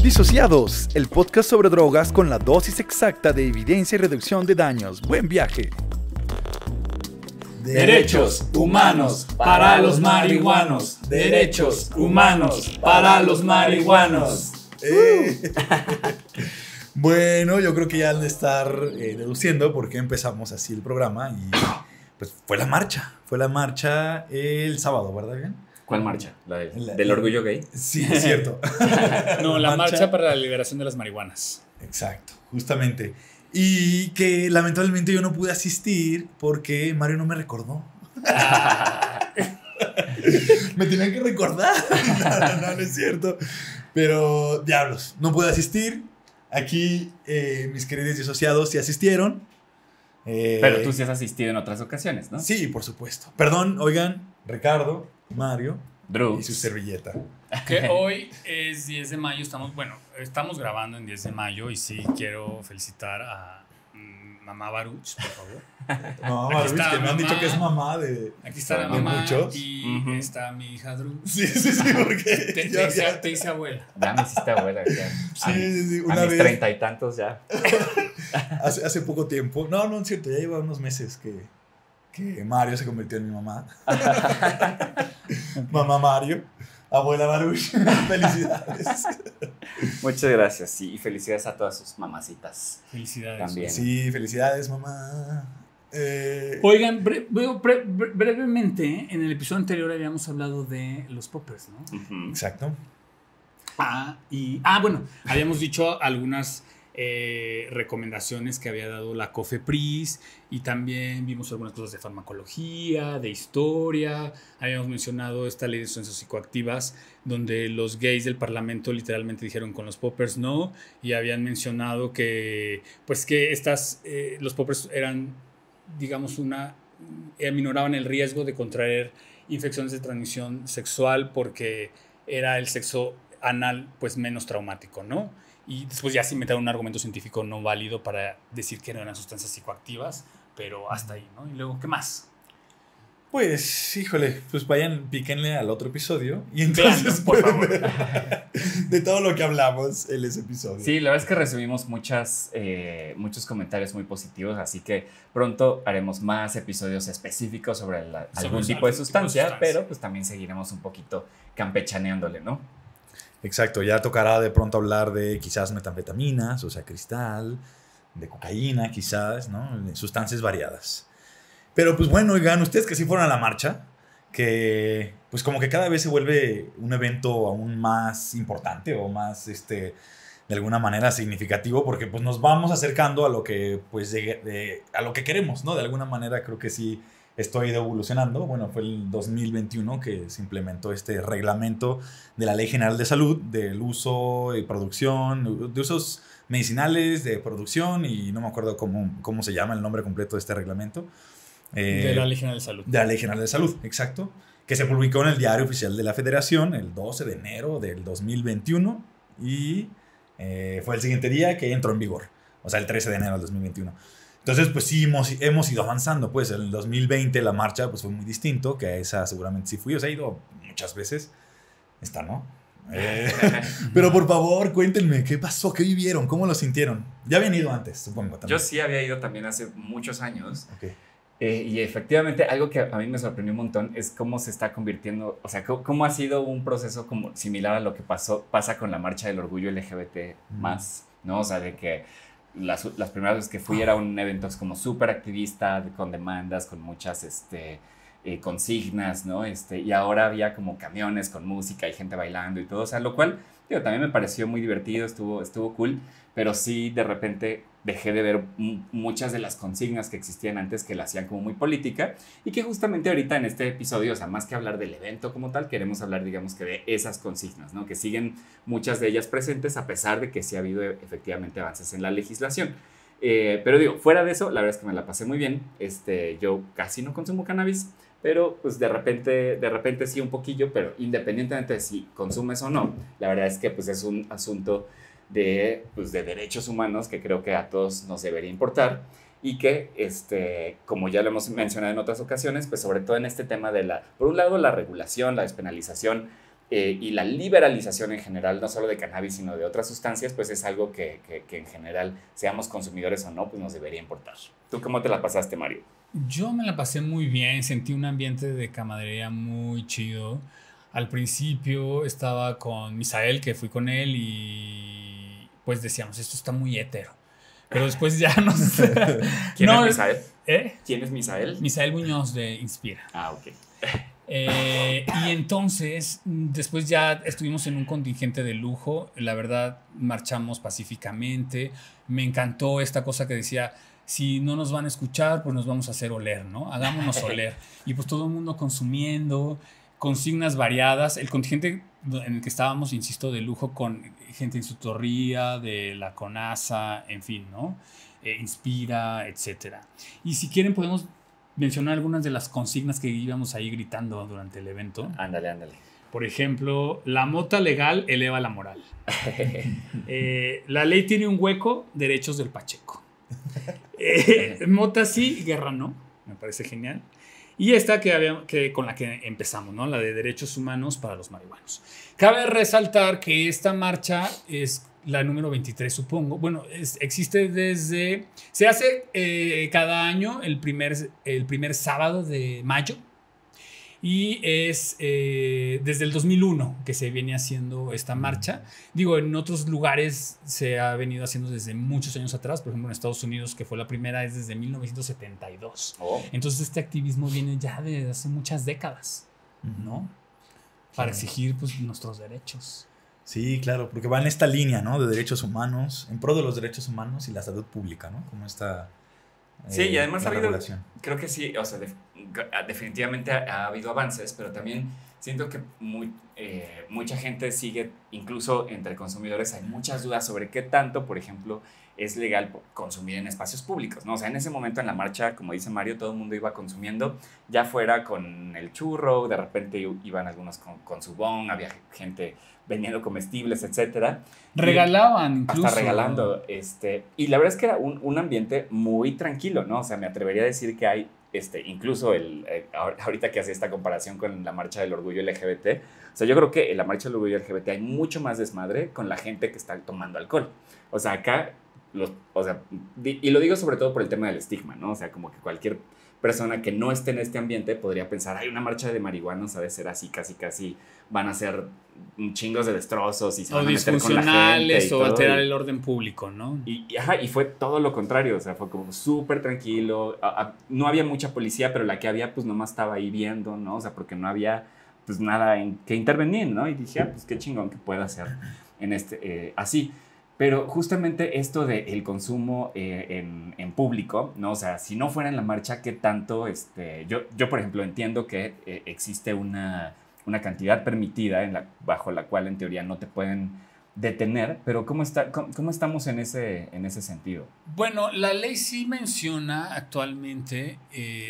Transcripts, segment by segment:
Disociados, el podcast sobre drogas con la dosis exacta de evidencia y reducción de daños. Buen viaje. Derechos humanos para los marihuanos. Derechos humanos para los marihuanos. Bueno, yo creo que ya han de estar deduciendo por qué empezamos así el programa. Y pues fue la marcha el sábado, ¿verdad, bien? ¿Cuál marcha? ¿Del orgullo gay? Sí, es cierto. No, la marcha para la liberación de las marihuanas. Exacto, justamente. Y que lamentablemente yo no pude asistir porque Mario no me recordó. Me tenían que recordar. No es cierto. Pero, diablos, no pude asistir. Aquí mis queridos disociados sí asistieron. Pero tú sí has asistido en otras ocasiones, ¿no? Sí, por supuesto. Perdón, oigan, Ricardo, Mario Drew y su servilleta. Que hoy es 10 de mayo, estamos grabando en 10 de mayo y sí quiero felicitar a mamá Baruch, por favor. No, Baruch, que me han dicho que es mamá de Aquí está la mamá muchos. Y está mi hija Drew. Sí, porque te hice abuela. Ya me hiciste abuela. Ya. Sí, a mis 30 y tantos ya. Hace poco tiempo. No es cierto, ya lleva unos meses que Mario se convirtió en mi mamá. Mamá Mario, abuela Baruch. Felicidades. Muchas gracias, sí, y felicidades a todas sus mamacitas. Felicidades. También. Sí, felicidades, mamá. Oigan, brevemente, en el episodio anterior habíamos hablado de los poppers, ¿no? Uh-huh. Exacto. Bueno, habíamos dicho algunas recomendaciones que había dado la COFEPRIS y también vimos algunas cosas de farmacología, de historia. Habíamos mencionado esta ley de sustancias psicoactivas donde los gays del parlamento literalmente dijeron con los poppers no, y habían mencionado que los poppers eran, digamos, aminoraban el riesgo de contraer infecciones de transmisión sexual porque era el sexo anal pues menos traumático, ¿no? Y después ya se inventaron un argumento científico no válido para decir que no eran sustancias psicoactivas, pero hasta ahí, ¿no? Y luego, ¿qué más? Pues, híjole, pues vayan, píquenle al otro episodio y entonces por favor. De todo lo que hablamos en ese episodio. Sí, la verdad es que recibimos muchos comentarios muy positivos, así que pronto haremos más episodios específicos sobre algún tipo de sustancia, pero pues también seguiremos un poquito campechaneándole, ¿no? Exacto, ya tocará de pronto hablar de quizás metanfetaminas, o sea, cristal, de cocaína quizás, ¿no? Sustancias variadas. Pero pues bueno, oigan, ustedes que sí fueron a la marcha, que pues como que cada vez se vuelve un evento aún más importante o más, de alguna manera significativo, porque pues nos vamos acercando a lo que, pues, a lo que queremos, ¿no? De alguna manera creo que sí estoy evolucionando. Bueno, fue el 2021 que se implementó este reglamento de la Ley General de Salud del uso y producción, de usos medicinales, de producción, y no me acuerdo cómo se llama el nombre completo de este reglamento. De la Ley General de Salud. De la Ley General de Salud, exacto. Que se publicó en el Diario Oficial de la Federación el 12 de enero del 2021 y fue el siguiente día que entró en vigor, o sea, el 13 de enero del 2021. Entonces, pues sí, hemos ido avanzando. Pues en el 2020 la marcha pues, fue muy distinto, que a esa seguramente sí fui. O sea, he ido muchas veces. Esta, ¿no? Pero por favor, cuéntenme, ¿qué pasó? ¿Qué vivieron? ¿Cómo lo sintieron? Ya habían ido antes, supongo. También. Yo sí había ido también hace muchos años. Okay. Y efectivamente, algo que a mí me sorprendió un montón es cómo se está convirtiendo, o sea, cómo ha sido un proceso como similar a lo que pasa con la marcha del orgullo LGBT+, ¿no? O sea, de que las primeras veces que fui era un evento como súper activista, con demandas, con muchas consignas, ¿no? Y ahora había como camiones con música y gente bailando y todo, o sea, lo cual, también me pareció muy divertido, estuvo cool, pero sí de repente dejé de ver muchas de las consignas que existían antes, que la hacían como muy política, y que justamente ahorita en este episodio, o sea, más que hablar del evento como tal, queremos hablar, digamos, que de esas consignas, ¿no? Que siguen muchas de ellas presentes, a pesar de que sí ha habido efectivamente avances en la legislación. Pero digo, fuera de eso, la verdad es que me la pasé muy bien. Yo casi no consumo cannabis, pero pues de repente sí un poquillo, pero independientemente de si consumes o no, la verdad es que pues es un asunto de derechos humanos que creo que a todos nos debería importar, y que, como ya lo hemos mencionado en otras ocasiones, pues sobre todo en este tema de por un lado, la regulación, la despenalización, y la liberalización en general, no solo de cannabis, sino de otras sustancias, pues es algo que en general, seamos consumidores o no, pues nos debería importar. ¿Tú cómo te la pasaste, Mario? Yo me la pasé muy bien, sentí un ambiente de camaradería muy chido. Al principio estaba con Misael, que fui con él, y pues decíamos, esto está muy hétero. Pero después ya nos... ¿Quién es Misael? ¿Quién es Misael? Misael Muñoz de Inspira. Ok. Y entonces, después ya estuvimos en un contingente de lujo. La verdad, marchamos pacíficamente. Me encantó esta cosa que decía, si no nos van a escuchar, pues nos vamos a hacer oler, ¿no? Hagámonos oler. Y pues todo el mundo consumiendo, consignas variadas. El contingente en el que estábamos, insisto, de lujo, con gente de Instructoría, de la CONASA, en fin, ¿no? Inspira, etcétera. Y si quieren podemos mencionar algunas de las consignas que íbamos ahí gritando durante el evento. Ándale. Por ejemplo, la mota legal eleva la moral. La ley tiene un hueco, derechos del Pacheco. Mota sí, guerra no. Me parece genial. Y esta con la que empezamos, ¿no? La de derechos humanos para los marihuanos. Cabe resaltar que esta marcha es la número 23, supongo. Bueno, existe desde... Se hace cada año el primer sábado de mayo. Y es desde el 2001 que se viene haciendo esta marcha. Digo, en otros lugares se ha venido haciendo desde muchos años atrás. Por ejemplo, en Estados Unidos, que fue la primera, es desde 1972. Entonces este activismo viene ya de hace muchas décadas, ¿no? Para exigir pues nuestros derechos. Sí, claro, porque va en esta línea, ¿no? De derechos humanos, en pro de los derechos humanos y la salud pública, ¿no? Como esta... Sí, y además ha habido, regulación. creo que sí, o sea, definitivamente ha habido avances, pero también siento que mucha gente sigue, incluso entre consumidores, hay muchas dudas sobre qué tanto, por ejemplo, es legal consumir en espacios públicos, ¿no? O sea, en ese momento en la marcha, como dice Mario, todo el mundo iba consumiendo, ya fuera con el churro, de repente iban algunos con su bong, había gente vendiendo comestibles, etcétera. Regalaban incluso. Hasta regalando. Y la verdad es que era un ambiente muy tranquilo, ¿no? O sea, me atrevería a decir que hay, incluso ahorita que hace esta comparación con la marcha del orgullo LGBT, o sea, yo creo que en la marcha del orgullo LGBT hay mucho más desmadre con la gente que está tomando alcohol. O sea, acá, y lo digo sobre todo por el tema del estigma, ¿no? O sea, como que cualquier persona que no esté en este ambiente podría pensar, hay una marcha de marihuanos, ha de ser así, casi van a ser chingos de destrozos y se van a meter con la gente y o todo, alterar el orden público, ¿no? Y fue todo lo contrario, o sea, fue como súper tranquilo, no había mucha policía, pero la que había pues nomás estaba ahí viendo, ¿no? O sea, porque no había pues nada en que intervenir, ¿no? Y dije, pues qué chingón que pueda hacer en así. Pero justamente esto del consumo en público, ¿no? O sea, si no fuera en la marcha, ¿qué tanto? Yo, por ejemplo, entiendo que existe una cantidad permitida bajo la cual en teoría no te pueden detener, pero ¿cómo estamos en ese sentido? Bueno, la ley sí menciona actualmente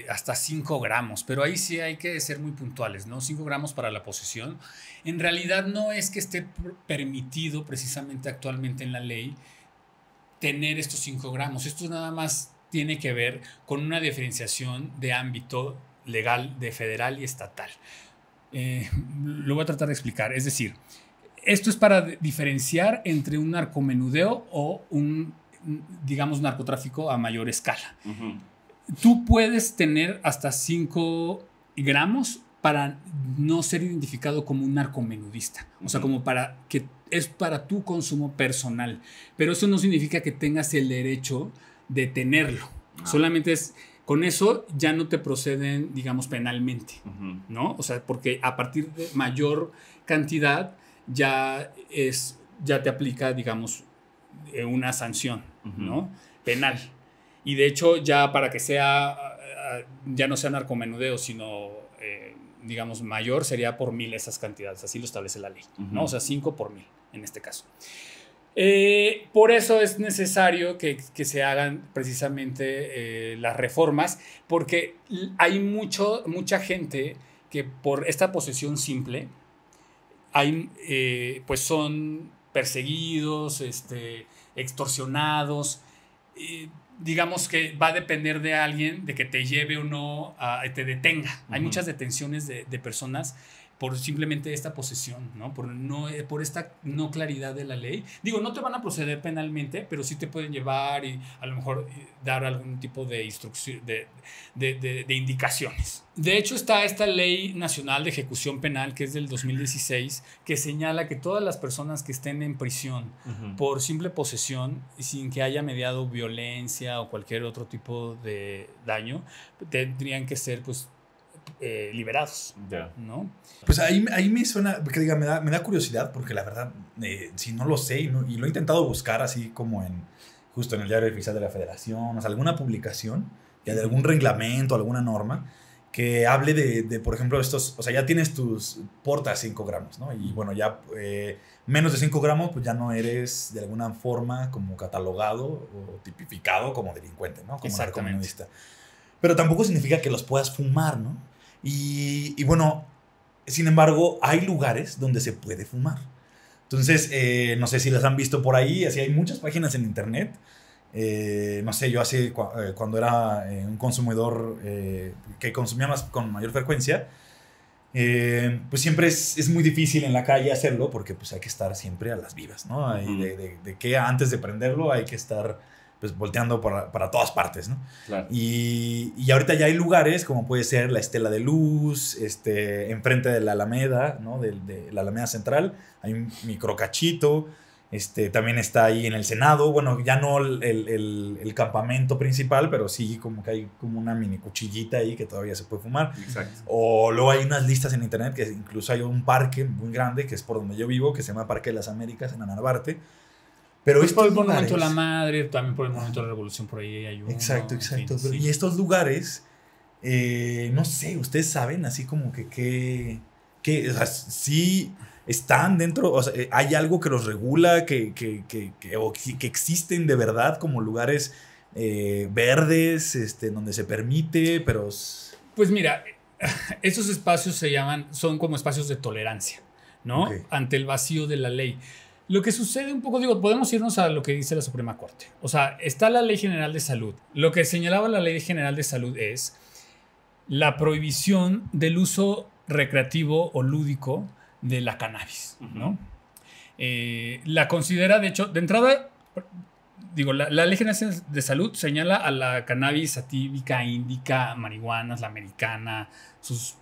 hasta 5 gramos, pero ahí sí hay que ser muy puntuales, ¿no? 5 gramos para la posesión. En realidad no es que esté permitido precisamente actualmente en la ley tener estos 5 gramos. Esto nada más tiene que ver con una diferenciación de ámbito legal de federal y estatal. Lo voy a tratar de explicar. Es decir, esto es para diferenciar entre un narcomenudeo o un, digamos, narcotráfico a mayor escala. Uh-huh. Tú puedes tener hasta 5 gramos para no ser identificado como un narcomenudista. O sea, como para que es para tu consumo personal. Pero eso no significa que tengas el derecho de tenerlo. Solamente es... Con eso ya no te proceden, digamos, penalmente, ¿no? O sea, porque a partir de mayor cantidad ya te aplica, digamos, una sanción, ¿no? Penal. Y de hecho ya para que ya no sea narcomenudeo, sino, digamos, mayor, sería por 1000 esas cantidades. Así lo establece la ley, ¿no? O sea, 5 por 1000 en este caso. Por eso es necesario que se hagan precisamente las reformas, porque hay mucha gente que por esta posesión simple pues son perseguidos, extorsionados. Digamos que va a depender de alguien de que te lleve o no, te detenga. Hay muchas detenciones de personas por simplemente esta posesión, ¿no? Por esta no claridad de la ley. Digo, no te van a proceder penalmente, pero sí te pueden llevar y a lo mejor dar algún tipo de instrucción, de indicaciones. De hecho, está esta Ley Nacional de Ejecución Penal, que es del 2016, que señala que todas las personas que estén en prisión por simple posesión, sin que haya mediado violencia o cualquier otro tipo de daño, tendrían que ser, pues, liberados, ¿no? Pues ahí me suena, que diga, me da curiosidad, porque la verdad, si no lo sé, y lo he intentado buscar así como justo en el Diario Oficial de la Federación, o sea, alguna publicación, ya de algún reglamento, alguna norma, que hable de, por ejemplo, estos, o sea, ya tienes portas 5 gramos, ¿no? Y bueno, ya menos de 5 gramos, pues ya no eres de alguna forma como catalogado o tipificado como delincuente, ¿no? Como narcomenudista. Pero tampoco significa que los puedas fumar, ¿no? Y bueno, sin embargo, hay lugares donde se puede fumar. Entonces, no sé si las han visto por ahí, así hay muchas páginas en internet. No sé, yo cuando era un consumidor que consumía más con mayor frecuencia, pues siempre es muy difícil en la calle hacerlo porque pues hay que estar siempre a las vivas, ¿no? De que antes de prenderlo hay que estar pues volteando para todas partes, ¿no? Claro. Y ahorita ya hay lugares como puede ser la Estela de Luz, enfrente de la Alameda, ¿no? De la Alameda Central, hay un microcachito. También está ahí en el Senado, bueno, ya no el campamento principal, pero sí como que hay como una mini cuchillita ahí que todavía se puede fumar. Exacto. O luego hay unas listas en internet que incluso hay un parque muy grande, que es por donde yo vivo, que se llama Parque de las Américas, en Narvarte. Pero pues por el lugares, Monumento de la Madre, también por el Monumento de la Revolución, por ahí hay uno. Exacto. En fin, sí. Y estos lugares, no sé, ustedes saben así como que o sea, sí están dentro, o sea, hay algo que los regula, que existen de verdad como lugares verdes, donde se permite, pero... Pues mira, esos espacios son como espacios de tolerancia, ¿no? Okay. Ante el vacío de la ley. Lo que sucede un poco, podemos irnos a lo que dice la Suprema Corte. O sea, está la Ley General de Salud. Lo que señalaba la Ley General de Salud es la prohibición del uso recreativo o lúdico de la cannabis, ¿no? La considera, de hecho, de entrada, digo, la Ley General de Salud señala a la cannabis satívica, índica, marihuanas, la americana, sus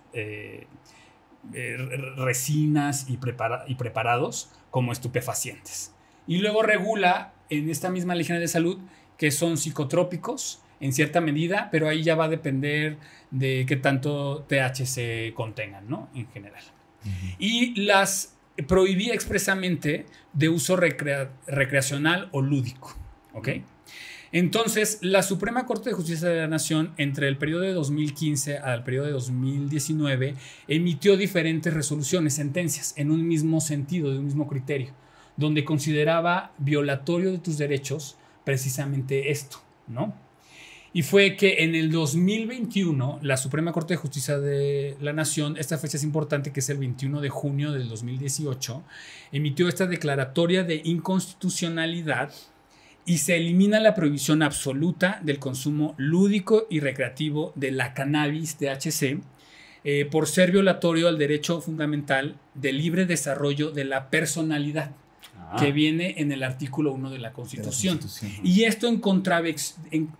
resinas y preparados como estupefacientes. Y luego regula en esta misma Ley General de Salud que son psicotrópicos en cierta medida, pero ahí ya va a depender de qué tanto THC contengan, ¿no? En general. Y las prohibía expresamente de uso recreacional o lúdico, ¿ok? Entonces, la Suprema Corte de Justicia de la Nación, entre el periodo de 2015 al periodo de 2019, emitió diferentes resoluciones, sentencias, en un mismo sentido, de un mismo criterio, donde consideraba violatorio de tus derechos precisamente esto, ¿no? Y fue que en el 2021, la Suprema Corte de Justicia de la Nación, esta fecha es importante, que es el 21 de junio del 2018, emitió esta declaratoria de inconstitucionalidad y se elimina la prohibición absoluta del consumo lúdico y recreativo de la cannabis THC por ser violatorio al derecho fundamental de libre desarrollo de la personalidad, que viene en el artículo 1 de la Constitución. Y esto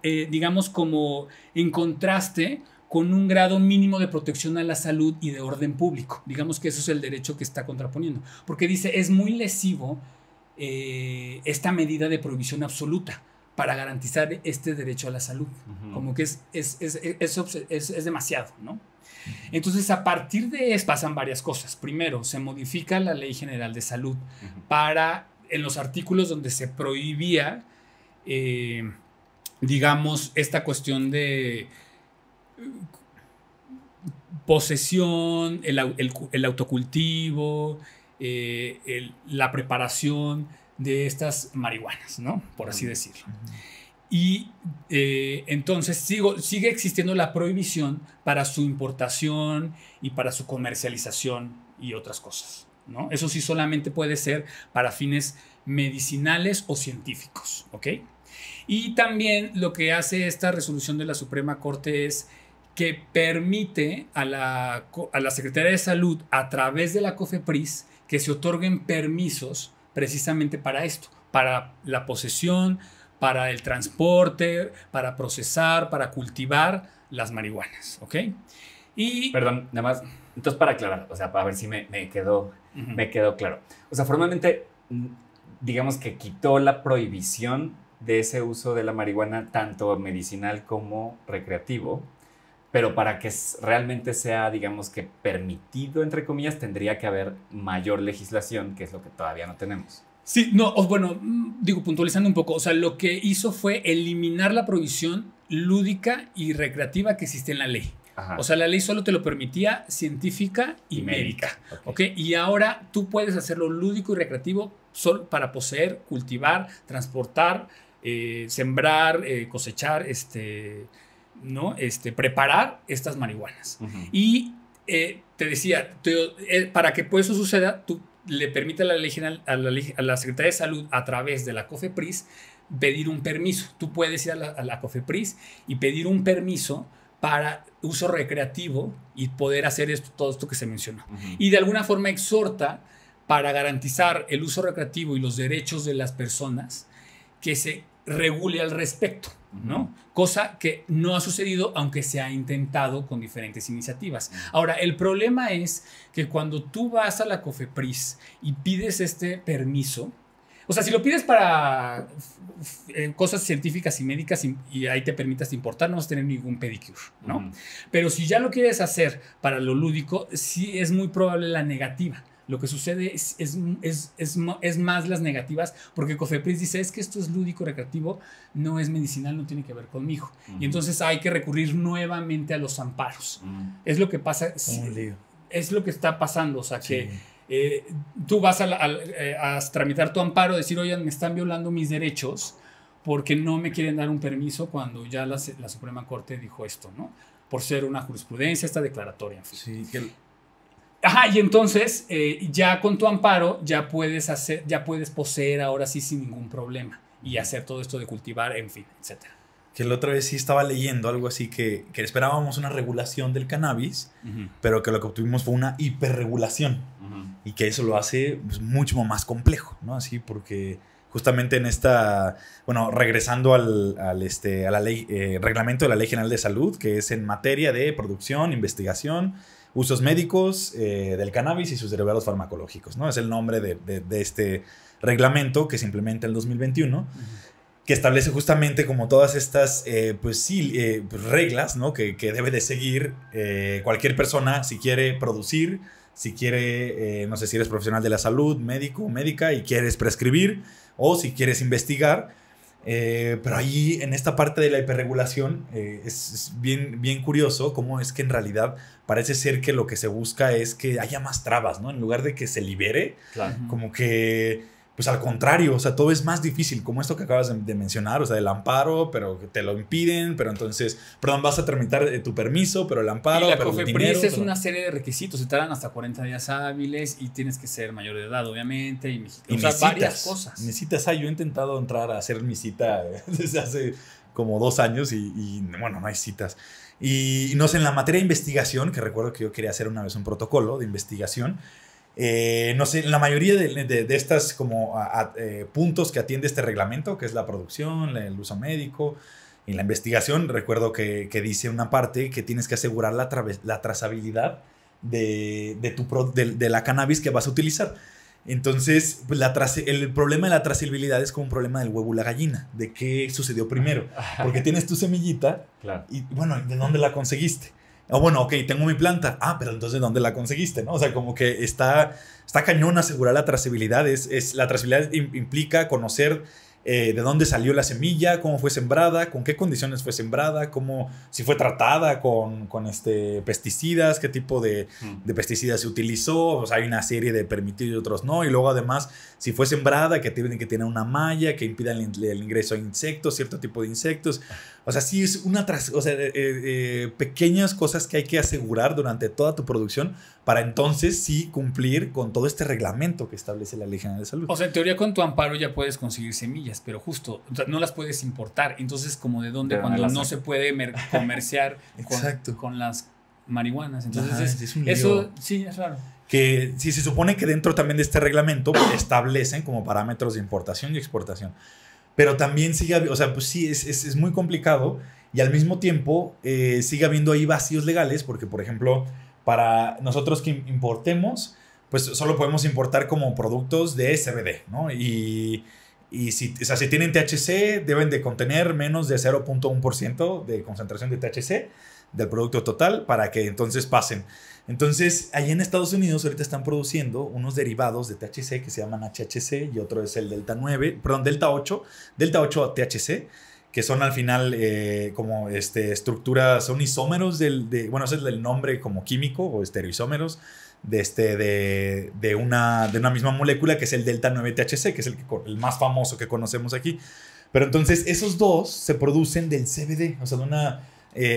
digamos como en contraste con un grado mínimo de protección a la salud y de orden público. Digamos que eso es el derecho que está contraponiendo. Porque dice, es muy lesivo esta medida de prohibición absoluta para garantizar este derecho a la salud. Como que es demasiado, ¿no? Entonces, a partir de eso pasan varias cosas. Primero, se modifica la Ley General de Salud para, en los artículos donde se prohibía, digamos, esta cuestión de posesión, el autocultivo, la preparación de estas marihuanas, ¿no? Por así decirlo. Y entonces sigue existiendo la prohibición para su importación y para su comercialización y otras cosas, ¿no? Eso sí solamente puede ser para fines medicinales o científicos, ¿ok? Y también lo que hace esta resolución de la Suprema Corte es que permite a la Secretaría de Salud, a través de la COFEPRIS, que se otorguen permisos precisamente para esto, para la posesión, para el transporte, para procesar, para cultivar las marihuanas, ¿ok? Y... Perdón, nada más, entonces para aclarar, o sea, para ver si me quedó claro. O sea, formalmente, digamos que quitó la prohibición de ese uso de la marihuana, tanto medicinal como recreativo, pero para que realmente sea, digamos que permitido, entre comillas, tendría que haber mayor legislación, que es lo que todavía no tenemos. Sí, no, bueno, digo, puntualizando un poco, o sea, lo que hizo fue eliminar la prohibición lúdica y recreativa que existe en la ley. Ajá. O sea, la ley solo te lo permitía científica y médica. Okay. Y ahora tú puedes hacerlo lúdico y recreativo solo para poseer, cultivar, transportar, sembrar, cosechar, ¿no? Preparar estas marihuanas. Y te decía, para que eso suceda, tú le permite a la Secretaría de Salud, a través de la COFEPRIS, pedir un permiso. Tú puedes ir a la COFEPRIS y pedir un permiso para uso recreativo y poder hacer todo esto que se mencionó. Y de alguna forma exhorta, para garantizar el uso recreativo y los derechos de las personas, que se regule al respecto, ¿no? Cosa que no ha sucedido, aunque se ha intentado con diferentes iniciativas. Ahora, el problema es que cuando tú vas a la COFEPRIS y pides este permiso, o sea, si lo pides para cosas científicas y médicas y ahí te permitas importar, no vas a tener ningún pedicure, ¿no? Pero si ya lo quieres hacer para lo lúdico, sí es muy probable la negativa. Lo que sucede es más las negativas, porque COFEPRIS dice, es que esto es lúdico, recreativo, no es medicinal, no tiene que ver conmigo. Y entonces hay que recurrir nuevamente a los amparos. Es lo que pasa, es lo que está pasando, o sea, que tú vas a tramitar tu amparo, decir, oigan, me están violando mis derechos porque no me quieren dar un permiso, cuando ya la Suprema Corte dijo esto, ¿no? Por ser una jurisprudencia, esta declaratoria, en fin. Sí, Ajá, y entonces ya con tu amparo ya puedes poseer ahora sí sin ningún problema y hacer todo esto de cultivar, en fin, etcétera. Que la otra vez sí estaba leyendo algo así que esperábamos una regulación del cannabis, pero que lo que obtuvimos fue una hiperregulación, y que eso lo hace pues, mucho más complejo, ¿no? Así porque justamente en esta, bueno, regresando a la ley, reglamento de la Ley General de Salud, que es en materia de producción, investigación, usos médicos del cannabis y sus derivados farmacológicos, ¿no? Es el nombre de este reglamento que se implementa en el 2021, que establece justamente como todas estas reglas, ¿no? que debe de seguir cualquier persona si quiere producir, si quiere, no sé si eres profesional de la salud, médico, médica, y quieres prescribir, o si quieres investigar. Pero ahí en esta parte de la hiperregulación es bien curioso cómo es que en realidad parece ser que lo que se busca es que haya más trabas, ¿no? En lugar de que se libere, como que pues al contrario, o sea, todo es más difícil, como esto que acabas de mencionar, o sea, el amparo, pero que te lo impiden, pero entonces, perdón, vas a tramitar tu permiso, pero el amparo, y la pero COFEPRIS el dinero, es una serie de requisitos, se tardan hasta 40 días hábiles y tienes que ser mayor de edad, obviamente, y varias cosas. Necesitas, yo he intentado entrar a hacer mi cita desde hace como 2 años y bueno, no hay citas. Y no sé, en la materia de investigación, que recuerdo que yo quería hacer una vez un protocolo de investigación, no sé, la mayoría de estas como puntos que atiende este reglamento, que es la producción, el uso médico y la investigación, recuerdo que dice una parte que tienes que asegurar la trazabilidad de la cannabis que vas a utilizar. Entonces, pues el problema de la trazabilidad es como un problema del huevo y la gallina, de qué sucedió primero, porque tienes tu semillita, claro, y bueno, ¿de dónde la conseguiste? O bueno, ok, tengo mi planta. Ah, pero entonces ¿dónde la conseguiste? ¿No? O sea, como que está cañón asegurar la trazabilidad. La trazabilidad implica conocer de dónde salió la semilla, cómo fue sembrada, con qué condiciones fue sembrada, si fue tratada con pesticidas, qué tipo de pesticidas se utilizó. O sea, hay una serie de permitidos y otros no. Y luego además, si fue sembrada, que tiene que tener una malla que impida el ingreso de insectos, cierto tipo de insectos. O sea, sí es pequeñas cosas que hay que asegurar durante toda tu producción para entonces sí cumplir con todo este reglamento que establece la Ley General de Salud. O sea, en teoría con tu amparo ya puedes conseguir semillas. limpias, pero justo, o sea, no las puedes importar. Entonces, como de dónde, ¿De dónde cuando las no sacan? se puede comerciar Exacto. con las marihuanas. Entonces, Ajá, es un lío. eso sí es raro. Que sí se supone que dentro también de este reglamento establecen como parámetros de importación y exportación. Pero también sigue, o sea, pues sí, es muy complicado y al mismo tiempo sigue habiendo ahí vacíos legales porque, por ejemplo, para nosotros que importemos, pues solo podemos importar como productos de CBD, ¿no? Y si, o sea, si tienen THC, deben de contener menos de 0.1% de concentración de THC del producto total para que entonces pasen. Entonces, ahí en Estados Unidos ahorita están produciendo unos derivados de THC que se llaman HHC y otro es el Delta 9, perdón, Delta 8 THC, que son al final como estructuras, son isómeros bueno, ese es el nombre como químico o estereoisómeros de una misma molécula que es el Delta 9 THC, que es el más famoso que conocemos aquí. Pero entonces esos dos se producen del CBD, o sea, de una...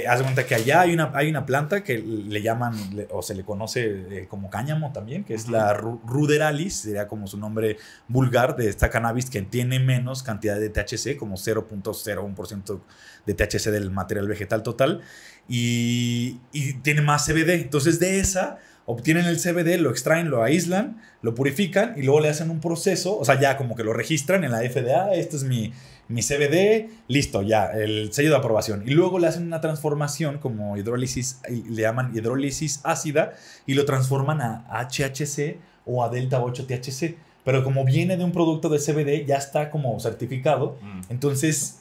haz de cuenta que allá hay una planta que le llaman, o se le conoce como cáñamo también, que es la ruderalis, sería como su nombre vulgar de esta cannabis que tiene menos cantidad de THC, como 0.01% de THC del material vegetal total, y tiene más CBD. Entonces de esa obtienen el CBD, lo extraen, lo aíslan, lo purifican y luego le hacen un proceso, o sea, ya como que lo registran en la FDA, este es mi CBD, listo, ya, el sello de aprobación. Y luego le hacen una transformación como hidrólisis, le llaman hidrólisis ácida, y lo transforman a HHC o a Delta 8 THC. Pero como viene de un producto de CBD, ya está como certificado. Entonces,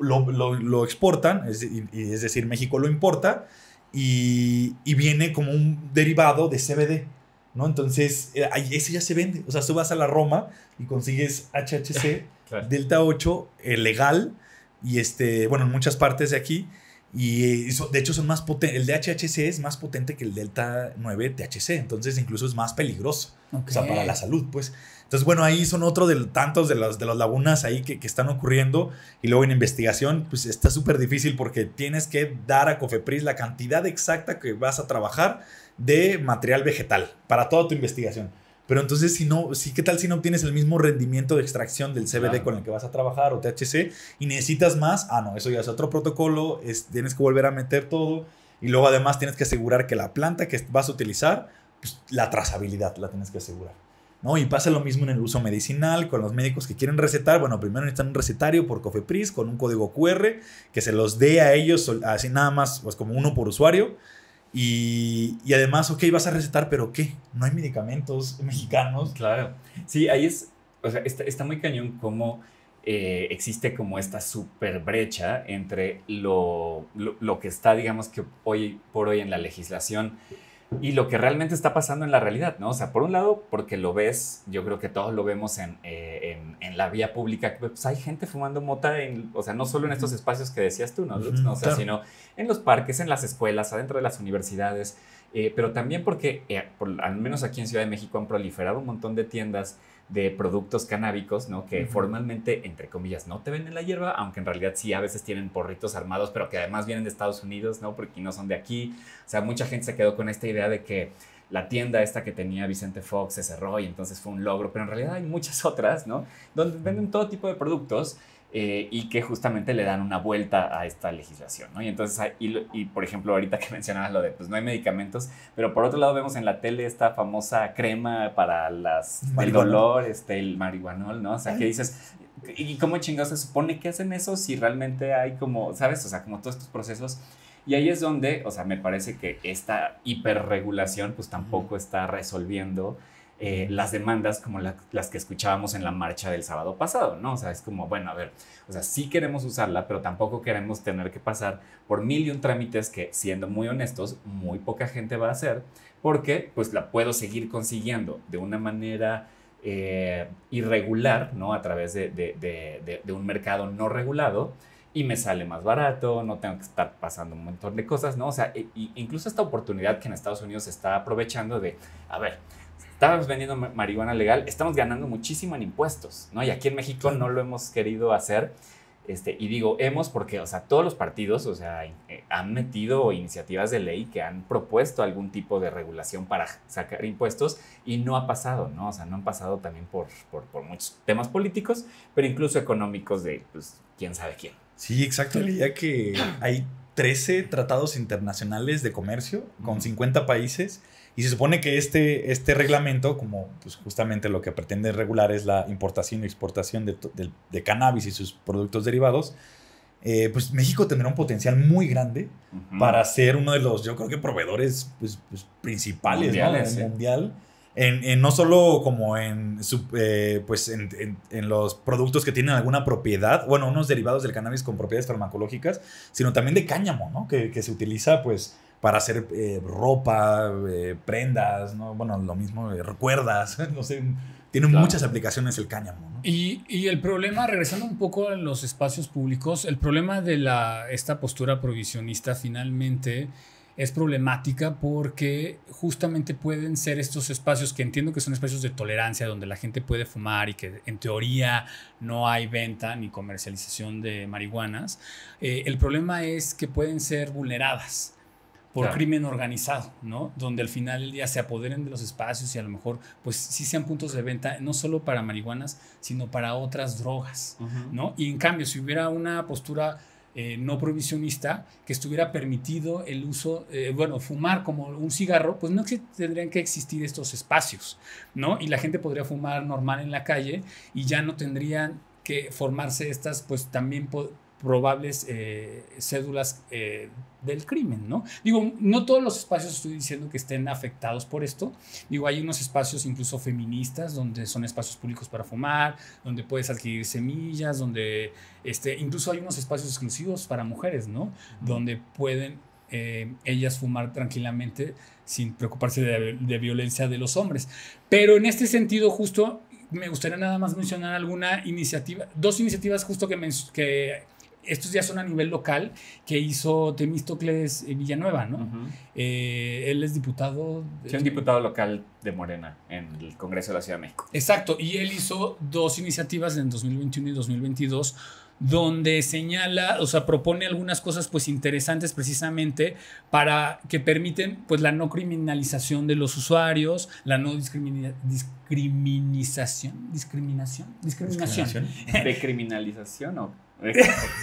lo exportan, es decir, México lo importa, y viene como un derivado de CBD, ¿no? Entonces, ese ya se vende. O sea, tú vas a la Roma y consigues HHC, claro. Delta 8, legal, y bueno, en muchas partes de aquí, y de hecho son más potentes. El de HHC es más potente que el Delta 9 THC, entonces incluso es más peligroso, okay. O sea, para la salud, pues. Entonces, bueno, ahí son otro de tantos de las lagunas ahí que están ocurriendo. Y luego en investigación, pues está súper difícil porque tienes que dar a COFEPRIS la cantidad exacta que vas a trabajar de material vegetal para toda tu investigación. Pero entonces, ¿qué tal si no obtienes el mismo rendimiento de extracción del CBD claro. con el que vas a trabajar o THC y necesitas más? No, eso ya es otro protocolo, tienes que volver a meter todo. Y luego además tienes que asegurar que la planta que vas a utilizar, pues la trazabilidad la tienes que asegurar, ¿no? Y pasa lo mismo en el uso medicinal, con los médicos que quieren recetar. Bueno, primero necesitan un recetario por COFEPRIS con un código QR que se los dé a ellos así nada más, pues como uno por usuario. Y además, ok, vas a recetar, pero ¿qué? No hay medicamentos mexicanos. Claro. Sí, ahí o sea, está muy cañón cómo existe como esta super brecha entre lo que está, digamos que hoy por hoy en la legislación y lo que realmente está pasando en la realidad, ¿no? O sea, por un lado, porque lo ves, yo creo que todos lo vemos en la vía pública, pues hay gente fumando mota, o sea, no solo en estos espacios que decías tú, ¿no, Lux? O sea, claro. Sino en los parques, en las escuelas, adentro de las universidades, pero también porque, al menos aquí en Ciudad de México, han proliferado un montón de tiendas de productos canábicos, ¿no? Que formalmente, entre comillas, no te venden la hierba, aunque en realidad sí a veces tienen porritos armados, pero que además vienen de Estados Unidos, ¿no? Porque no son de aquí. O sea, mucha gente se quedó con esta idea de que la tienda esta que tenía Vicente Fox se cerró y entonces fue un logro, pero en realidad hay muchas otras, ¿no? Donde venden todo tipo de productos y que justamente le dan una vuelta a esta legislación, ¿no? Y entonces, y por ejemplo, ahorita que mencionabas lo de, pues no hay medicamentos, pero por otro lado vemos en la tele esta famosa crema para el dolor, el marihuanol, ¿no? O sea, que dices, ¿y cómo chingados se supone que hacen eso si realmente hay como, ¿sabes? O sea, como todos estos procesos. Y ahí es donde, o sea, me parece que esta hiperregulación pues tampoco está resolviendo las demandas como las que escuchábamos en la marcha del sábado pasado, ¿no? O sea, es como, bueno, a ver, o sea, sí queremos usarla, pero tampoco queremos tener que pasar por 1001 trámites que, siendo muy honestos, muy poca gente va a hacer, porque pues la puedo seguir consiguiendo de una manera irregular, ¿no? A través de un mercado no regulado, y me sale más barato, no tengo que estar pasando un montón de cosas, ¿no? O sea, incluso esta oportunidad que en Estados Unidos se está aprovechando de, a ver, estamos vendiendo marihuana legal, estamos ganando muchísimo en impuestos, ¿no? Y aquí en México no lo hemos querido hacer. Y digo hemos porque, o sea, todos los partidos, o sea, han metido iniciativas de ley que han propuesto algún tipo de regulación para sacar impuestos y no ha pasado, ¿no? O sea, no han pasado también por muchos temas políticos, pero incluso económicos de, pues, quién sabe quién. Sí, exacto. Leía que hay 13 tratados internacionales de comercio con 50 países y se supone que este reglamento, como pues justamente lo que pretende regular es la importación y exportación de cannabis y sus productos derivados, pues México tendrá un potencial muy grande para ser uno de los, yo creo que proveedores pues, principales mundiales, ¿no? Mundial. No solo como en los productos que tienen alguna propiedad, bueno, unos derivados del cannabis con propiedades farmacológicas, sino también de cáñamo, ¿no? Que se utiliza pues para hacer ropa, prendas, ¿no? Bueno, lo mismo, cuerdas, no sé, tiene muchas aplicaciones el cáñamo, ¿no? Y el problema, regresando un poco a los espacios públicos, el problema de esta postura prohibicionista finalmente es problemática porque justamente pueden ser estos espacios que entiendo que son espacios de tolerancia donde la gente puede fumar y que en teoría no hay venta ni comercialización de marihuanas. El problema es que pueden ser vulneradas por crimen organizado, ¿no? Donde al final del día se apoderen de los espacios y a lo mejor pues sí sean puntos de venta no solo para marihuanas, sino para otras drogas, ¿no? Y en cambio, si hubiera una postura no prohibicionista, que estuviera permitido el uso, fumar como un cigarro, pues no tendrían que existir estos espacios, ¿no? Y la gente podría fumar normal en la calle y ya no tendrían que formarse estas, pues también probables cédulas del crimen, ¿no? Digo, no todos los espacios estoy diciendo que estén afectados por esto. Digo, hay unos espacios incluso feministas donde son espacios públicos para fumar, donde puedes adquirir semillas, donde incluso hay unos espacios exclusivos para mujeres, ¿no? Donde pueden ellas fumar tranquilamente sin preocuparse de violencia de los hombres. Pero en este sentido justo me gustaría nada más mencionar alguna iniciativa, dos iniciativas justo que estos ya son a nivel local, que hizo Temístocles Villanueva, ¿no? Él es diputado... Sí, un diputado local de Morena en el Congreso de la Ciudad de México. Exacto, y él hizo dos iniciativas en 2021 y 2022, donde señala, o sea, propone algunas cosas pues interesantes precisamente para que permiten pues la no criminalización de los usuarios, la no discriminación. ¿Decriminalización o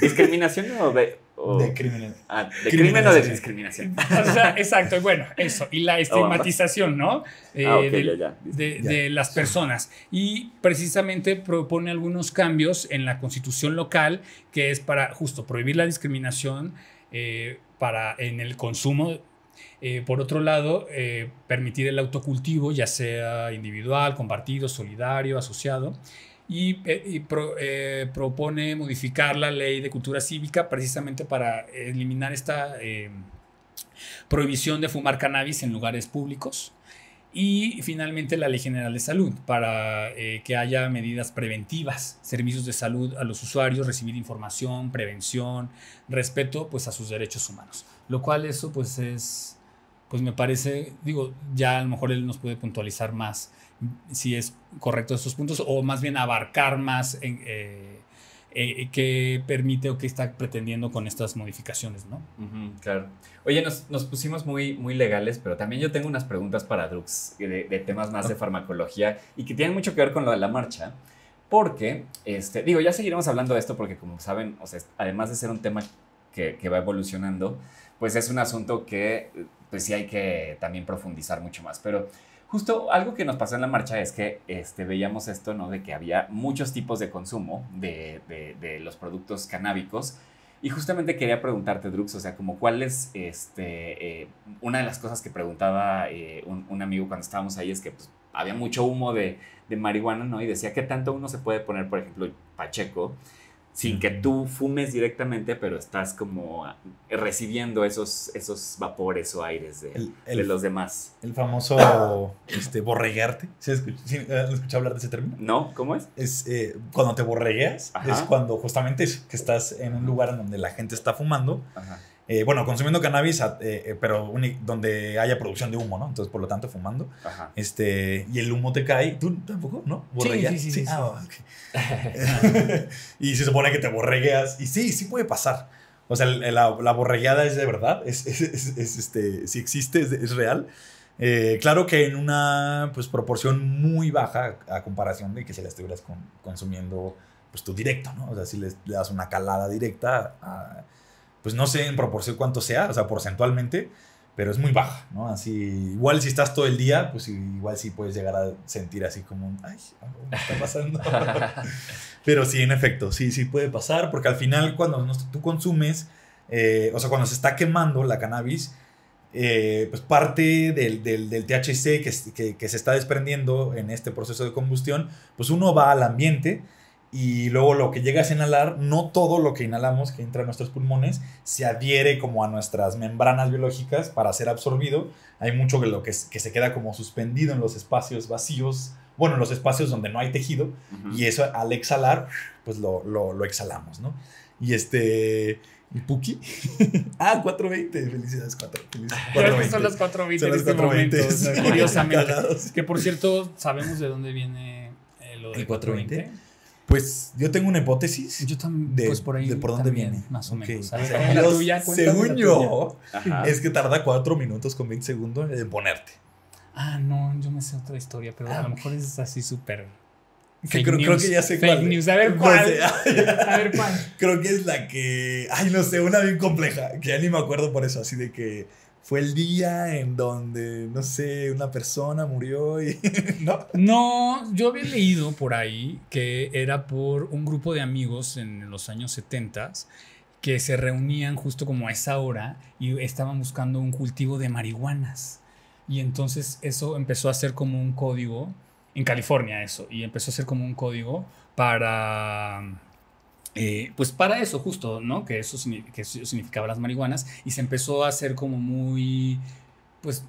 discriminación o de crimen? De crimen o de discriminación. O sea, exacto, bueno, eso. Y la estigmatización, ¿no? De las personas. Y precisamente propone algunos cambios en la constitución local, que es para justo prohibir la discriminación en el consumo. Por otro lado, permitir el autocultivo, ya sea individual, compartido, solidario, asociado. Y propone modificar la ley de cultura cívica precisamente para eliminar esta prohibición de fumar cannabis en lugares públicos. Y finalmente la Ley General de Salud para que haya medidas preventivas, servicios de salud a los usuarios, recibir información, prevención, respeto pues a sus derechos humanos. Lo cual eso pues es, pues me parece, digo, ya a lo mejor él nos puede puntualizar más si es correcto estos puntos o más bien abarcar más qué permite o qué está pretendiendo con estas modificaciones, ¿no? Claro. Oye, nos pusimos muy, muy legales, pero también yo tengo unas preguntas para Drux de temas más de farmacología y que tienen mucho que ver con lo de la marcha, porque, digo, ya seguiremos hablando de esto porque como saben, o sea, además de ser un tema que va evolucionando, pues es un asunto que pues sí hay que también profundizar mucho más, pero justo algo que nos pasó en la marcha es que veíamos esto, ¿no? De que había muchos tipos de consumo de los productos canábicos. Y justamente quería preguntarte, Drux, o sea, como cuál es una de las cosas que preguntaba un amigo cuando estábamos ahí es que pues, había mucho humo de marihuana, ¿no? Y decía, ¿qué tanto uno se puede poner, por ejemplo, pacheco, sin que tú fumes directamente, pero estás como recibiendo esos vapores o aires de los demás? El famoso borreguearte. ¿Sí has escuchado hablar de ese término? ¿No? ¿Cómo es? Es cuando te borregueas, es cuando justamente que estás en un lugar en donde la gente está fumando. Bueno, consumiendo cannabis, pero donde haya producción de humo, ¿no? Entonces, por lo tanto, fumando. Ajá. Y el humo te cae. ¿Tú tampoco? ¿No? ¿Borregueas? Sí. Ah, ok. Y se supone que te borregueas. Y sí puede pasar. O sea, la borregueada es de verdad. Si existe, es real. Claro que en una pues, proporción muy baja a comparación de que si la estuvieras consumiendo pues tú directo, ¿no? O sea, si le das una calada directa, pues no sé en proporción cuánto sea, o sea, porcentualmente, pero es muy baja, ¿no? Así, igual si estás todo el día, pues igual sí puedes llegar a sentir así como un, ay, algo me está pasando. Pero sí, en efecto, sí puede pasar, porque al final cuando tú consumes, o sea, cuando se está quemando la cannabis, pues parte del THC que se está desprendiendo en este proceso de combustión, pues uno va al ambiente y luego lo que llegas a inhalar, no todo lo que inhalamos que entra a nuestros pulmones se adhiere como a nuestras membranas biológicas para ser absorbido. Hay mucho de lo que se queda como suspendido en los espacios vacíos, bueno, en los espacios donde no hay tejido, y eso al exhalar, pues lo exhalamos, ¿no? Y ¿y Puki? 420. Felicidades, 420. Son las 4:20 Son en las este 4:20. momento. O sea, curiosamente. Cagados. Que por cierto, ¿sabemos de dónde viene lo del ¿El 420? 420? Pues yo tengo una hipótesis. Yo también, de, pues por ahí. de por dónde también, viene. más o Ok. menos. O A ver, sea, la yo, tuya, cuéntame según la yo, Ajá. es que tarda 4 minutos con 20 segundos en ponerte. No, yo me sé otra historia, pero a lo mejor es así súper. Que creo que ya sé Fake cuál. news. A ver No cuál. sé. A ver cuál. Creo que es la que. Ay, no sé, una bien compleja. Que ya ni me acuerdo por eso. Así de que fue el día en donde, no sé, una persona murió y. ¿No? No, yo había leído por ahí que era por un grupo de amigos en los años 70 que se reunían justo como a esa hora y estaban buscando un cultivo de marihuanas. Y entonces eso empezó a ser como un código, en California eso, y empezó a ser como un código para, pues para eso justo, ¿no? Que eso significaba las marihuanas y se empezó a hacer como muy, pues,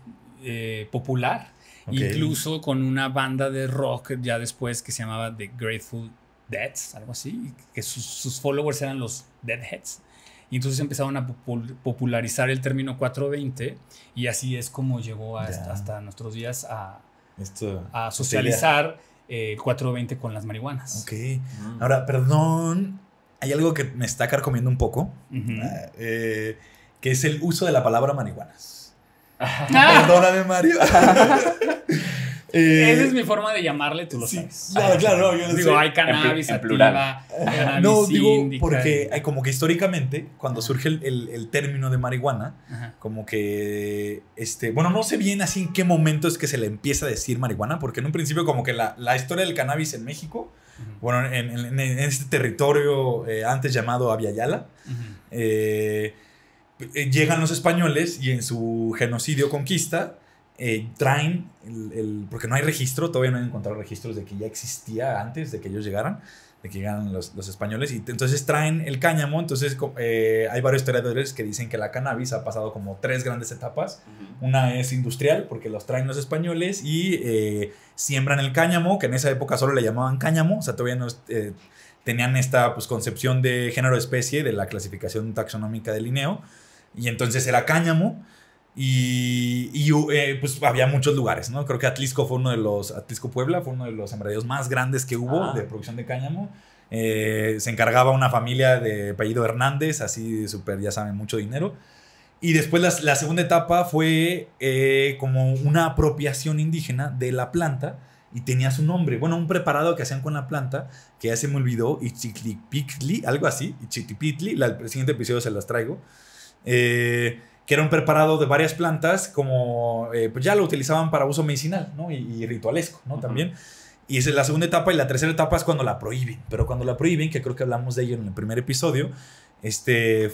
popular. Ok. Incluso con una banda de rock ya después que se llamaba The Grateful Deads, algo así, que sus followers eran los Deadheads. Y entonces empezaron a popularizar el término 420 y así es como llegó hasta nuestros días a socializar el 420 con las marihuanas. Ok. Ahora, perdón. Hay algo que me está carcomiendo un poco. Ujú. Que es el uso de la palabra marihuanas. Ah, Perdóname, Mario. esa es mi forma de llamarle, tú lo Sí, sabes. claro, yo lo Digo, sé. hay cannabis En plural. activa, cannabis No, digo, índica. porque hay como que históricamente, cuando surge el término de marihuana, Ajá. como que, bueno, no sé bien así en qué momento es que se le empieza a decir marihuana, porque en un principio como que la historia del cannabis en México, Ujú. bueno, en este territorio antes llamado Aviala, Ujú. llegan los españoles y en su genocidio conquista traen, porque no hay registro, todavía no han encontrado registros de que ya existía antes de que ellos llegaran, de que llegaran los españoles, y entonces traen el cáñamo. Entonces hay varios historiadores que dicen que la cannabis ha pasado como 3 grandes etapas. Una es industrial, porque los traen los españoles y siembran el cáñamo, que en esa época solo le llamaban cáñamo, o sea, todavía no tenían esta pues, concepción de género-especie de la clasificación taxonómica de Linneo, y entonces era cáñamo. Y pues había muchos lugares, ¿no? Creo que Atlisco Puebla fue uno de los sembradíos más grandes que hubo de producción de cáñamo. Se encargaba una familia de apellido Hernández, así súper, ya saben, mucho dinero. Y después la segunda etapa fue como una apropiación indígena de la planta y tenía su nombre. Bueno, un preparado que hacían con la planta, que ya se me olvidó, Ichiclipitli, algo así, Ichiclipitli, el siguiente episodio se las traigo. Que era un preparado de varias plantas, como pues ya lo utilizaban para uso medicinal, ¿no? y ritualesco, ¿no? También. Y esa es la segunda etapa, y la tercera etapa es cuando la prohíben. Pero cuando la prohíben, que creo que hablamos de ello en el primer episodio,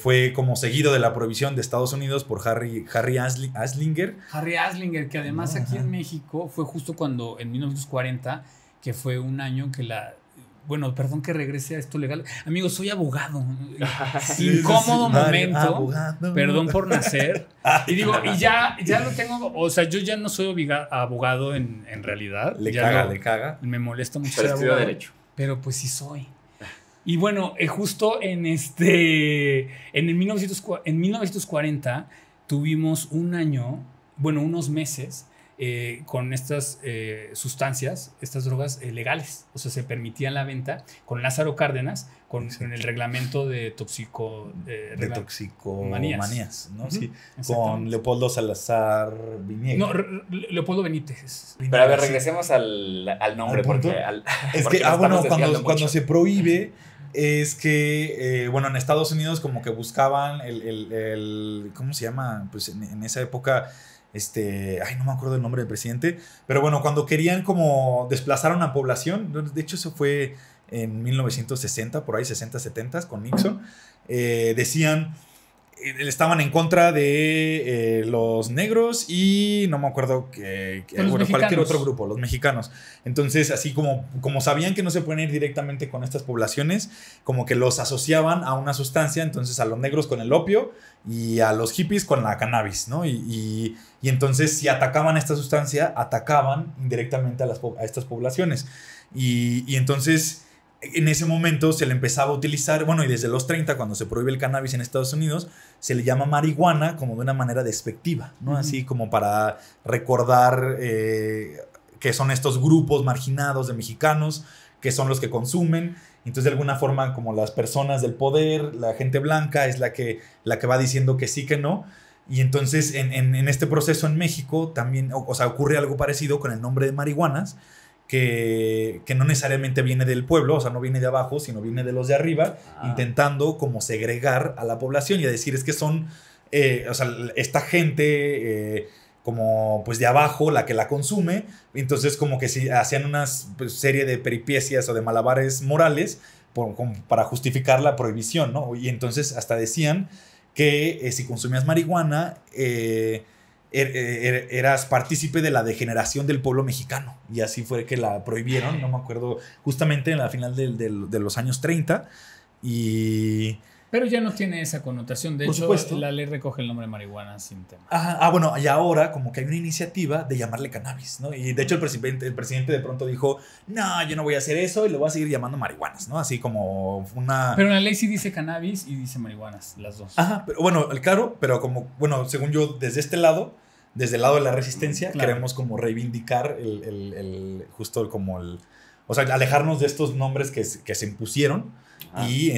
fue como seguido de la prohibición de Estados Unidos por Harry Anslinger. Harry Anslinger, que además aquí en México fue justo cuando, en 1940, que fue un año que bueno, perdón que regrese a esto legal. Amigos, soy abogado. Incómodo momento. Abogado. Perdón por nacer. Y digo, y ya lo tengo. O sea, yo ya no soy abogado en realidad. Le Ya caga. me molesta mucho Pero ser estudió abogado. Derecho. Pero pues sí soy. Y bueno, justo en el 1940 tuvimos un año, bueno, unos meses con estas sustancias, estas drogas legales. O sea, se permitía la venta con Lázaro Cárdenas, con el reglamento de toxicomanías, ¿no? Sí, exactamente. con Leopoldo Salazar Viñega. No, Leopoldo Benítez. Pero a ver, regresemos al nombre. ¿Al punto? Es porque que, nos estamos bueno, desviando cuando mucho. se prohíbe, es que, bueno, en Estados Unidos como que buscaban ¿cómo se llama? Pues en esa época, ay, no me acuerdo el nombre del presidente, pero bueno, cuando querían como desplazar a una población, de hecho eso fue en 1960, por ahí 60, 70, con Nixon, decían, estaban en contra de los negros y no me acuerdo bueno, cualquier otro grupo, los mexicanos. Entonces, así como sabían que no se pueden ir directamente con estas poblaciones, como que los asociaban a una sustancia, entonces a los negros con el opio y a los hippies con la cannabis, ¿no? Y entonces, si atacaban esta sustancia, atacaban indirectamente a estas poblaciones. Y entonces, en ese momento se le empezaba a utilizar, bueno, y desde los 30, cuando se prohíbe el cannabis en Estados Unidos, se le llama marihuana como de una manera despectiva, ¿no? Así como para recordar que son estos grupos marginados de mexicanos, que son los que consumen. Entonces, de alguna forma, como las personas del poder, la gente blanca es la que va diciendo que sí, que no. Y entonces, en este proceso en México también, o sea, ocurre algo parecido con el nombre de marihuanas, que no necesariamente viene del pueblo, o sea, no viene de abajo, sino viene de los de arriba, intentando como segregar a la población y a decir, es que son, o sea, esta gente como pues de abajo la que la consume, entonces como que si hacían una serie de peripecias o de malabares morales para justificar la prohibición, ¿no? Y entonces hasta decían que si consumías marihuana, eras partícipe de la degeneración del pueblo mexicano. Y así fue que la prohibieron, no me acuerdo, justamente en la final de los años 30. Pero ya no tiene esa connotación. De Por hecho, supuesto. la ley recoge el nombre de marihuana sin tema. Bueno, y ahora como que hay una iniciativa de llamarle cannabis, ¿no? Y de hecho el presidente de pronto dijo, no, yo no voy a hacer eso y lo voy a seguir llamando marihuanas, ¿no? Así como una... Pero en la ley sí dice cannabis y dice marihuanas, las dos. Pero bueno, claro, pero como, bueno, según yo, desde este lado, desde el lado de la resistencia, Claro. queremos como reivindicar justo como o sea, alejarnos de estos nombres que se impusieron y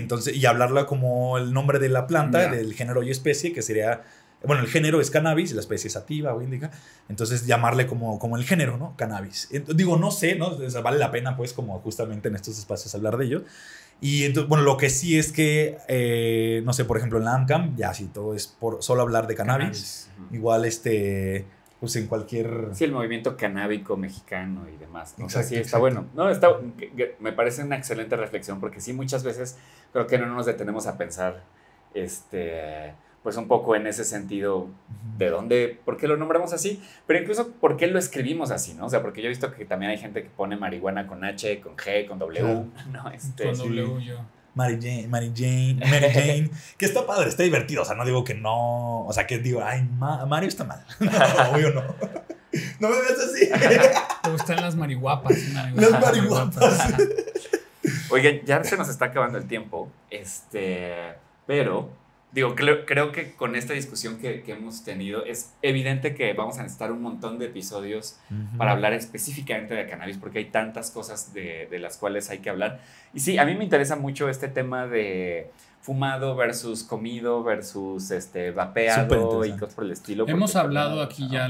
hablarla como el nombre de la planta, del género y especie, que sería, bueno, el género es cannabis, la especie es sativa o indica, entonces llamarle como el género, ¿no? Cannabis. Digo, no sé, ¿no? O sea, vale la pena, pues, como justamente en estos espacios hablar de ello. Y entonces, bueno, lo que sí es que, no sé, por ejemplo, en la AMCAM, ya sí, todo es por solo hablar de cannabis. Igual, pues en cualquier... Sí, el movimiento canábico mexicano y demás, ¿no? O sea, Exacto, sí, está exacto. bueno. No, me parece una excelente reflexión porque sí, muchas veces creo que no nos detenemos a pensar, pues un poco en ese sentido de dónde, por qué lo nombramos así, pero incluso por qué lo escribimos así, ¿no? O sea, porque yo he visto que también hay gente que pone marihuana con H, con G, con W, Claro. ¿no? Con W yo. Mary Jane, que está padre, está divertido, o sea, no digo que no, o sea, que digo, ay, Mario está mal, no, obvio no, no me ves así, Me gustan las marihuapas. las marihuanas. Oigan, ya se nos está acabando el tiempo, pero digo, creo que con esta discusión que hemos tenido es evidente que vamos a necesitar un montón de episodios para hablar específicamente de cannabis porque hay tantas cosas de las cuales hay que hablar. Y sí, a mí me interesa mucho este tema de fumado versus comido versus vapeado y cosas por el estilo. Hemos porque, hablado aquí ya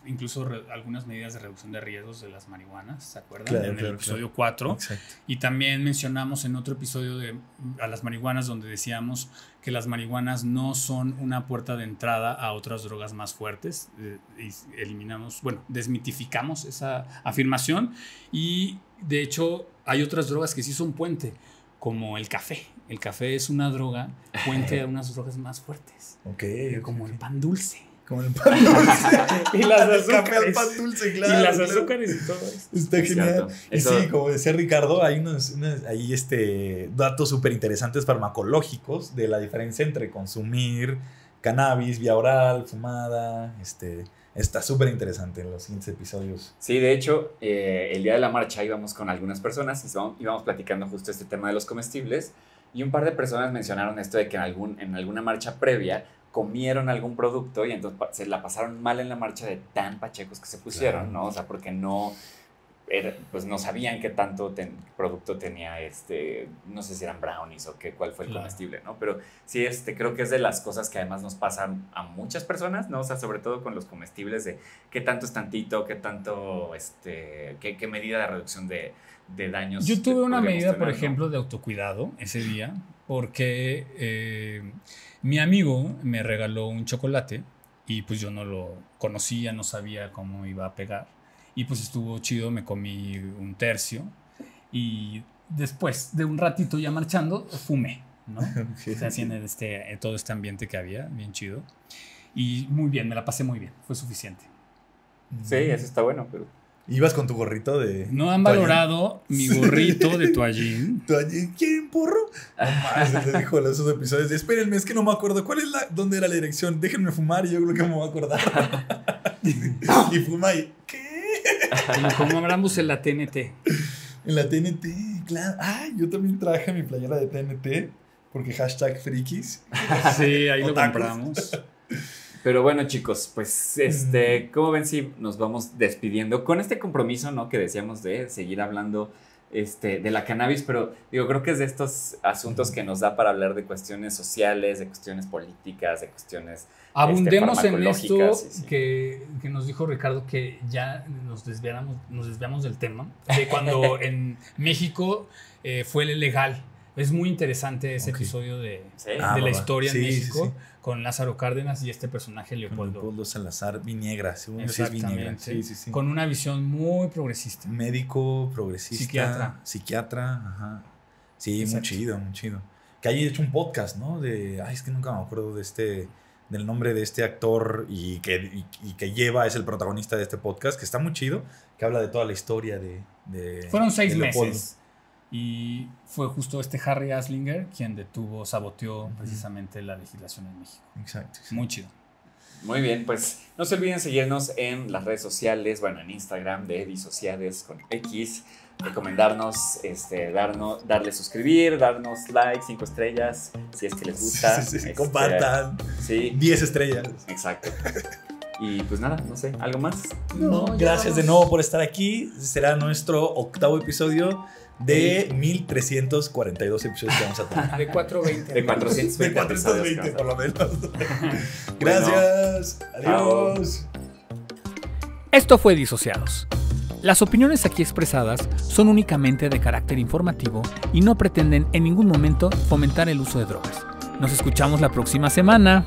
incluso algunas medidas de reducción de riesgos de las marihuanas, ¿se acuerdan? Claro, en el episodio 4. Exacto. Y también mencionamos en otro episodio a las marihuanas donde decíamos que las marihuanas no son una puerta de entrada a otras drogas más fuertes. Y desmitificamos esa afirmación. Y de hecho hay otras drogas que sí son puente, como el café. El café es una droga puente a unas drogas más fuertes. Como el pan dulce. Como el pan dulce. Y las El café al azúcares. pan dulce, claro. Y las claro. azúcares y todo eso. Está Es genial. cierto. Y Eso- sí, como decía Ricardo, hay datos súper interesantes farmacológicos de la diferencia entre consumir cannabis, vía oral, fumada, está súper interesante en los siguientes episodios. Sí, de hecho, el día de la marcha íbamos con algunas personas y íbamos platicando justo este tema de los comestibles y un par de personas mencionaron esto de que en alguna marcha previa comieron algún producto y entonces se la pasaron mal en la marcha de tan pachecos que se pusieron, Claro. ¿no? O sea, porque pues no sabían qué tanto producto tenía, no sé si eran brownies o cuál fue el Claro. comestible, ¿no? Pero sí, creo que es de las cosas que además nos pasan a muchas personas, ¿no? O sea, sobre todo con los comestibles de qué tanto es tantito, qué tanto, qué medida de reducción de daños. Yo tuve una podríamos medida, por tener, ¿no? ejemplo, de autocuidado ese día, porque mi amigo me regaló un chocolate y pues yo no lo conocía, no sabía cómo iba a pegar. Y pues estuvo chido, me comí un tercio y después de un ratito ya marchando, fumé, ¿no? Okay. O sea, así en todo este ambiente que había, bien chido. Y muy bien, me la pasé muy bien, fue suficiente. Sí, eso está bueno, pero... Ibas con tu gorrito de... No han toallín. valorado mi gorrito de toallín. ¿Toallín? ¿Quieren porro? No más, les dijo en esos episodios. Espérenme, es que no me acuerdo. ¿Dónde era la dirección? Déjenme fumar y yo creo que me voy a acordar. Y fuma y... ¿Qué? Como hablamos en la TNT. En la TNT, claro. Ay, yo también traje mi playera de TNT. Porque hashtag frikis. Sí, ahí lo Otakus. compramos. Pero bueno, chicos, pues, ¿cómo ven si nos vamos despidiendo con este compromiso, ¿no? Que decíamos de seguir hablando de la cannabis, pero digo, creo que es de estos asuntos que nos da para hablar de cuestiones sociales, de cuestiones políticas, de cuestiones Abundemos en esto farmacológicas, sí. que nos dijo Ricardo, que ya nos desviamos del tema, de cuando en México fue legal. Es muy interesante ese episodio de la historia en México, con Lázaro Cárdenas y este personaje Leopoldo. Leopoldo Salazar Viniegra, según sí es Viniegra. Sí. Con una visión muy progresista. Médico, progresista. Psiquiatra, ajá. Sí, Exacto. muy chido. Que haya hecho un podcast, ¿no? Es que nunca me acuerdo del nombre de este actor y que lleva, es el protagonista de este podcast, que está muy chido, que habla de toda la historia de Fueron 6 de Leopoldo. meses. Y fue justo Harry Anslinger quien saboteó precisamente la legislación en México. Exacto. Muy chido. Muy bien, pues no se olviden seguirnos en las redes sociales, bueno, en Instagram de Disociades con X, recomendarnos, darle suscribir, darnos like, 5 estrellas, si es que les gusta. Sí, compartan. Sí. 10 estrellas. Exacto. Y pues nada, no sé, ¿algo más? No, gracias de nuevo por estar aquí. Será nuestro 8º episodio de 1342 episodios que vamos a tener. De 420. De 420. De 420 por lo menos. Bueno, Gracias. Adiós. Esto fue Disociados. Las opiniones aquí expresadas son únicamente de carácter informativo y no pretenden en ningún momento fomentar el uso de drogas. Nos escuchamos la próxima semana.